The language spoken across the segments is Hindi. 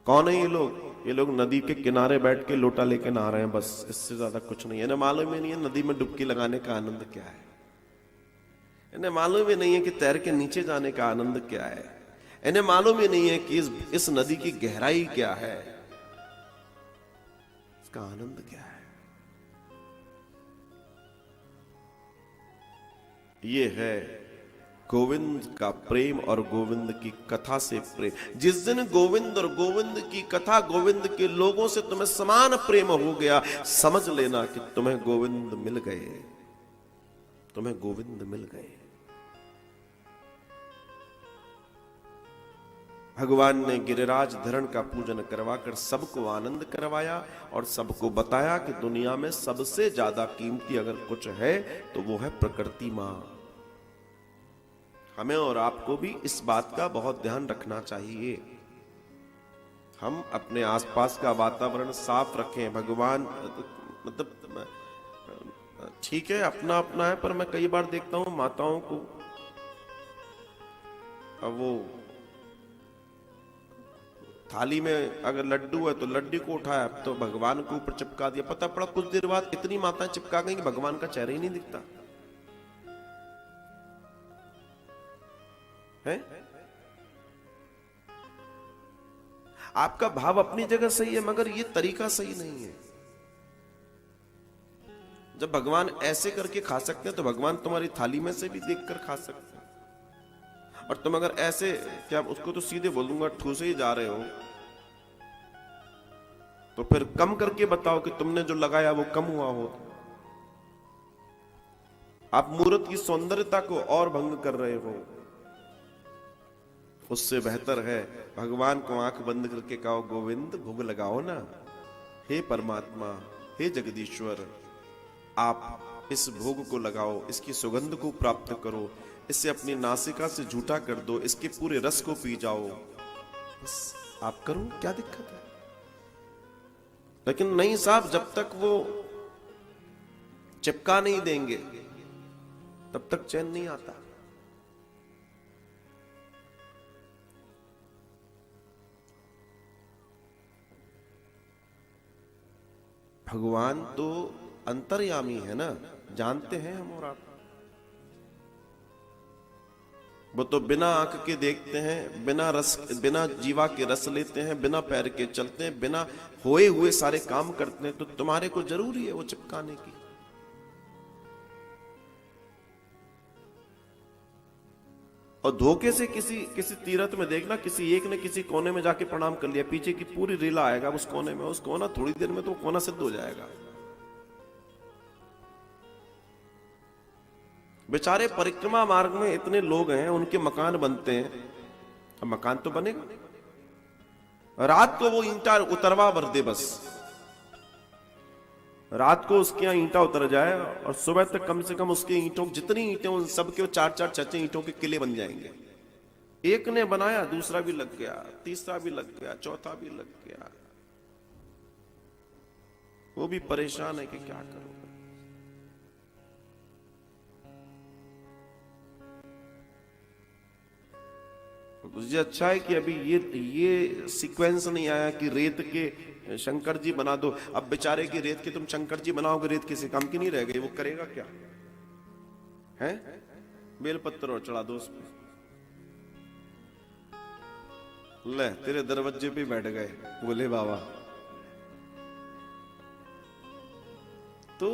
कौन है ये लोग? ये लोग नदी के किनारे बैठ के लोटा लेके नहा रहे हैं, बस, इससे ज्यादा कुछ नहीं है। इन्हें मालूम ही नहीं है नदी में डुबकी लगाने का आनंद क्या है। इन्हें मालूम ही नहीं है कि तैर के नीचे जाने का आनंद क्या है। इन्हें मालूम ही नहीं है कि इस नदी की गहराई क्या है, इसका आनंद क्या है। ये है गोविंद का प्रेम और गोविंद की कथा से प्रेम। जिस दिन गोविंद और गोविंद की कथा, गोविंद के लोगों से तुम्हें समान प्रेम हो गया, समझ लेना कि तुम्हें गोविंद मिल गए, तुम्हें गोविंद मिल गए। भगवान ने गिरिराज धरण का पूजन करवाकर सबको आनंद करवाया और सबको बताया कि दुनिया में सबसे ज्यादा कीमती अगर कुछ है तो वो है प्रकृति मां। हमें और आपको भी इस बात का बहुत ध्यान रखना चाहिए। हम अपने आसपास का वातावरण साफ रखें। भगवान मतलब ठीक है अपना अपना है, पर मैं कई बार देखता हूं माताओं को, अब वो थाली में अगर लड्डू है तो लड्डू को उठाया तो भगवान को ऊपर चिपका दिया। पता पड़ा कुछ देर बाद इतनी माताएं चिपका गई कि भगवान का चेहरा ही नहीं दिखता है। आपका भाव अपनी जगह सही है, मगर ये तरीका सही नहीं है। जब भगवान ऐसे करके खा सकते हैं तो भगवान तुम्हारी थाली में से भी देखकर खा सकते हैं। और तुम अगर ऐसे, क्या उसको तो सीधे बोल दूंगा, ठूसे ही जा रहे हो, तो फिर कम करके बताओ कि तुमने जो लगाया वो कम हुआ हो। आप मूर्त की सौंदर्यता को और भंग कर रहे हो। उससे बेहतर है भगवान को आंख बंद करके कहो गोविंद भोग लगाओ ना। हे परमात्मा, हे जगदीश्वर, आप इस भोग को लगाओ, इसकी सुगंध को प्राप्त करो, इसे अपनी नासिका से झूठा कर दो, इसके पूरे रस को पी जाओ, बस आप करो, क्या दिक्कत है। लेकिन नहीं साहब, जब तक वो चिपका नहीं देंगे तब तक चैन नहीं आता। भगवान तो अंतर्यामी है ना, जानते हैं हम और आप। वो तो बिना आंख के देखते हैं, बिना जीवा के रस लेते हैं, बिना पैर के चलते हैं, बिना होए हुए सारे काम करते हैं। तो तुम्हारे को जरूरी है वो चिपकाने की। और धोखे से किसी तीर्थ में देखना, किसी एक ने किसी कोने में जाके प्रणाम कर लिया, पीछे की पूरी रीला आएगा उस कोने में, उस कोना थोड़ी देर में तो कोना सिद्ध हो जाएगा। बेचारे परिक्रमा मार्ग में इतने लोग हैं, उनके मकान बनते हैं, अब मकान तो बनेगा। रात को वो ईंटा उतरवा भर दे, बस रात को उसके यहाँ ईंटा उतर जाए और सुबह तक कम से कम उसके ईंटों, जितनी ईंटें उन सब के 4-4 6-6 ईंटों के किले बन जाएंगे। एक ने बनाया, दूसरा भी लग गया, तीसरा भी लग गया, चौथा भी लग गया। वो भी परेशान है कि क्या करो। मुझे अच्छा है कि अभी ये सीक्वेंस नहीं आया कि रेत के शंकर जी बना दो। अब बेचारे की रेत के तुम शंकर जी बनाओगे, रेत किसी काम की नहीं रह गई, वो करेगा क्या है? बेलपत्र और चढ़ा दो उसमें, ले तेरे दरवाजे पे बैठ गए बोले बाबा। तो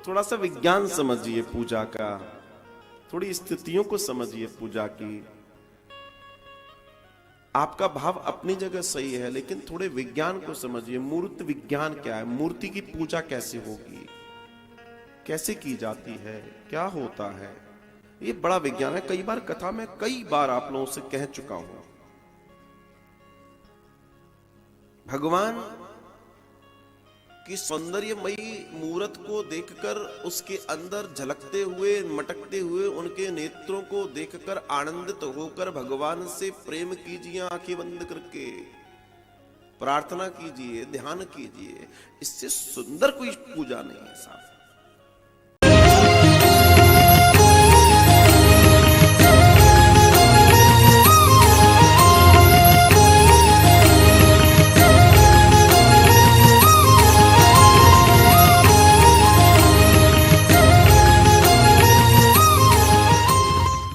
थोड़ा सा विज्ञान समझिए पूजा का, थोड़ी स्थितियों को समझिए पूजा की। आपका भाव अपनी जगह सही है, लेकिन थोड़े विज्ञान को समझिए। मूर्त विज्ञान क्या है? मूर्ति की पूजा कैसे होगी, कैसे की जाती है, क्या होता है, ये बड़ा विज्ञान है। कई बार कथा में कई बार आप लोगों से कह चुका हूं। भगवान की सौंदर्यमयी मूर्त को देखकर, उसके अंदर झलकते हुए मटकते हुए उनके नेत्रों को देखकर आनंदित होकर भगवान से प्रेम कीजिए। आंखें बंद करके प्रार्थना कीजिए, ध्यान कीजिए। इससे सुंदर कोई पूजा नहीं है साहब।